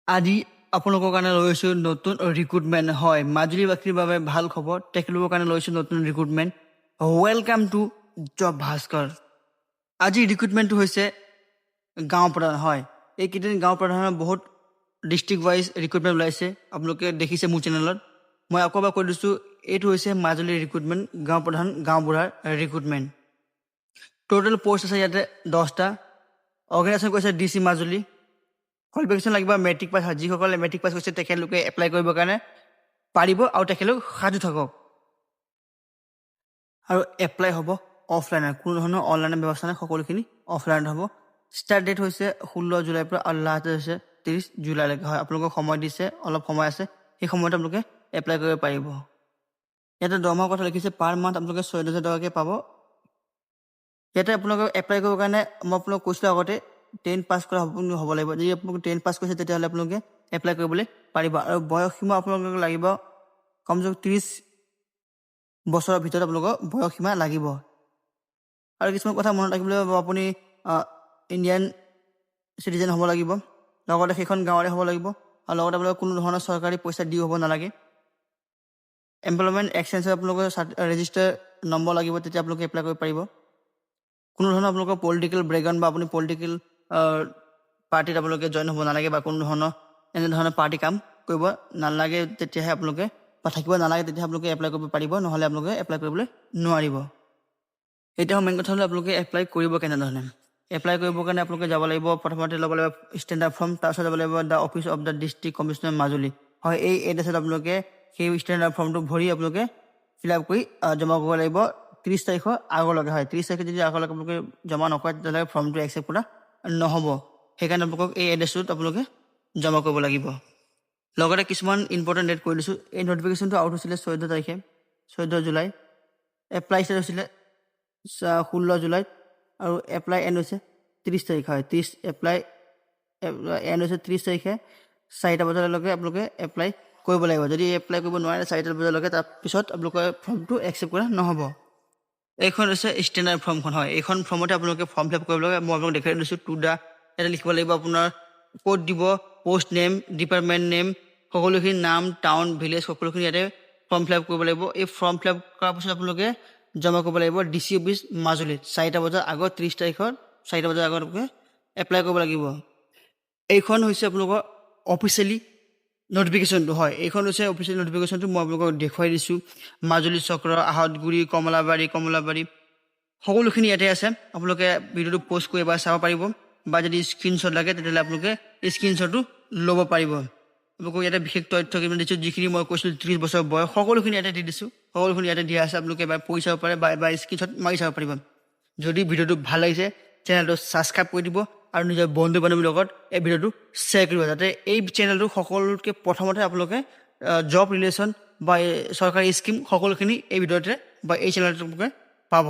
আজি আপোনালোকৰ কাৰণে লৈছোঁ নতুন ৰিক্ৰুটমেণ্ট হয় মাজুলীবাসীৰ বাবে ভাল খবৰ তেখেতলোকৰ কাৰণে লৈছোঁ নতুন recruitment welcome to job Bhaskar আজি ৰিক্ৰুটমেণ্টটো হৈছে গাঁও প্ৰধান হয় এইকেইদিন গাঁও প্ৰধানৰ বহুত ডিষ্ট্ৰিক্ট ৱাইজ ৰিক্ৰুটমেণ্ট ওলাইছে আপোনালোকে দেখিছে মোৰ চেনেলত মই আকৌ এবাৰ কৈ দিছোঁ এইটো হৈছে মাজুলীৰ ৰিক্ৰুটমেণ্ট গাঁও প্ৰধান গাঁওবুঢ়াৰ ৰিক্ৰুটমেণ্ট টোটেল পষ্ট আছে ইয়াতে 10টা অৰ্গেনাইজেশ্যন কৰিছে ডি চি মাজুলী কোৱালিফিকেশ্যন লাগিব মেট্ৰিক পাছ হয় যিসকলে মেট্ৰিক পাছ কৰিছে তেখেতলোকে এপ্লাই কৰিবৰ কাৰণে পাৰিব আৰু তেখেতলোক সাজু থাকক আৰু এপ্লাই হ'ব অফলাইনত কোনো ধৰণৰ অনলাইনৰ ব্যৱস্থা নাই সকলোখিনি অফলাইনত হ'ব ষ্টাৰ্ট ডেট হৈছে 16 জুলাইৰ পৰা আৰু লাষ্ট ডেট হৈছে 30 জুলাইলৈকে হয় আপোনালোকক সময় দিছে অলপ সময় আছে সেই সময়ত আপোনালোকে এপ্লাই কৰিব পাৰিব ইয়াতে দৰমহাৰ কথা লিখিছে পাৰ মান্থ আপোনালোকে 14,000 টকাকৈ পাব ইয়াতে আপোনালোকে এপ্লাই কৰিবৰ কাৰণে মই আপোনালোকক কৈছিলোঁ আগতে 10 পাছ কৰা হ'ব লাগিব যদি আপোনালোকে 10 পাছ কৰিছে তেতিয়াহ'লে আপোনালোকে এপ্লাই কৰিবলৈ পাৰিব আৰু বয়স সীমা আপোনালোকক লাগিব কমচে কম 30 বছৰৰ ভিতৰত আপোনালোকৰ বয়স সীমা লাগিব আৰু কিছুমান কথা মনত ৰাখিবলৈ আপুনি ইণ্ডিয়ান চিটিজেন হ'ব লাগিব লগতে সেইখন গাঁৱৰে হ'ব লাগিব আৰু লগতে আপোনালোকে কোনো ধৰণৰ চৰকাৰী পইচা দি হ'ব নালাগে এমপ্লয়মেণ্ট এক্সচেঞ্জৰ আপোনালোকৰ ৰেজিষ্টাৰ নম্বৰ লাগিব তেতিয়া আপোনালোকে এপ্লাই কৰিব পাৰিব কোনো ধৰণৰ আপোনালোকৰ পলিটিকেল ব্ৰেকগ্ৰাউণ্ড বা আপুনি পলিটিকেল পাৰ্টিত আপোনালোকে জইন হ'ব নালাগে বা কোনো ধৰণৰ এনেধৰণৰ পাৰ্টি কাম কৰিব নালাগে তেতিয়াহে আপোনালোকে বা থাকিব নালাগে তেতিয়া আপোনালোকে এপ্লাই কৰিব পাৰিব নহ'লে আপোনালোকে এপ্লাই কৰিবলৈ নোৱাৰিব এতিয়া মেইন কথা হ'লে আপোনালোকে এপ্লাই কৰিব কেনেধৰণে এপ্লাই কৰিবৰ কাৰণে আপোনালোকে যাব লাগিব প্ৰথমতে ল'ব লাগিব ষ্টেণ্ডাৰ্ড ফৰ্ম তাৰপিছত যাব লাগিব the office of the district commissioner Majuli হয় এই এড্ৰেছত আপোনালোকে সেই ষ্টেণ্ডাৰ্ড ফৰ্মটো ভৰি আপোনালোকে ফিল আপ কৰি জমা কৰিব লাগিব 30 তাৰিখৰ আগলৈকে হয় 30 তাৰিখে যদি আগলৈকে আপোনালোকে জমা নকৰে তেতিয়াহ'লে ফৰ্মটো একচেপ্ট কৰা নহ'ব সেইকাৰণে আপোনালোকক এই এড্ৰেছটোত আপোনালোকে জমা কৰিব লাগিব লগতে কিছুমান ইম্পৰ্টেণ্ট ডেট কৰি দিছোঁ এই নটিফিকেশ্যনটো আউট হৈছিলে 14 তাৰিখে 14 জুলাই এপ্লাই ষ্টাৰ্ট হৈছিলে 16 জুলাইত আৰু এপ্লাই এণ্ড হৈছে 30 তাৰিখ হয় 30 এপ্লাই এণ্ড হৈছে 30 তাৰিখে 4টা বজালৈকে আপোনালোকে এপ্লাই কৰিব লাগিব যদি এপ্লাই কৰিব নোৱাৰে 4টা বজালৈকে তাৰপিছত আপোনালোকৰ ফৰ্মটো একচেপ্ট কৰা নহ'ব এইখন হৈছে ষ্টেণ্ডাৰ্ড ফৰ্মখন হয় এইখন ফৰ্মতে আপোনালোকে ফৰ্ম ফিল আপ কৰিব লাগে মই আপোনালোকক দেখাই দিছোঁ টু দা ইয়াতে লিখিব লাগিব আপোনাৰ ক'ড দিব পোষ্ট নেম ডিপাৰ্টমেণ্ট নেম সকলোখিনি নাম টাউন ভিলেজ সকলোখিনি ইয়াতে ফৰ্ম ফিল আপ কৰিব লাগিব এই ফৰ্ম ফিল আপ কৰাৰ পিছত আপোনালোকে জমা কৰিব লাগিব ডি চি অফিচ মাজুলীত 4টা বজাৰ আগত 30 তাৰিখত 4টা বজাৰ আগত আপোনালোকে এপ্লাই কৰিব লাগিব এইখন হৈছে আপোনালোকৰ অফিচিয়েলি নটিফিকেশ্যনটো হয় এইখন হৈছে অফিচিয়েল নটিফিকেশ্যনটো মই আপোনালোকক দেখুৱাই দিছোঁ মাজুলী চক্ৰ আহতগুৰি কমলাবাৰী সকলোখিনি ইয়াতে আছে আপোনালোকে ভিডিঅ'টো প'ষ্ট কৰি এবাৰ চাব পাৰিব বা যদি স্ক্ৰীনশ্বট লাগে তেতিয়াহ'লে আপোনালোকে স্ক্ৰীনশ্বটটো ল'ব পাৰিব আপোনালোকক ইয়াতে বিশেষ তথ্য কিমান দিছোঁ যিখিনি মই কৈছিলোঁ 30 বছৰ বয়স সকলোখিনি ইয়াতে দি দিছোঁ সকলোখিনি ইয়াতে দিয়া আছে আপোনালোকে এবাৰ পঢ়ি চাব পাৰে বা এবাৰ স্ক্ৰীনশ্বট মাৰি চাব পাৰিব যদি ভিডিঅ'টো ভাল লাগিছে চেনেলটো ছাবস্ক্ৰাইব কৰি দিব আৰু নিজৰ বন্ধু বান্ধৱীৰ লগত এই ভিডিঅ'টো শ্বেয়াৰ কৰিব যাতে এই চেনেলটো সকলোতকৈ প্ৰথমতে আপোনালোকে জব ৰিলেশ্যন বা চৰকাৰী স্কিম সকলোখিনি এই ভিডিঅ'তে বা এই চেনেলটোত আপোনালোকে পাব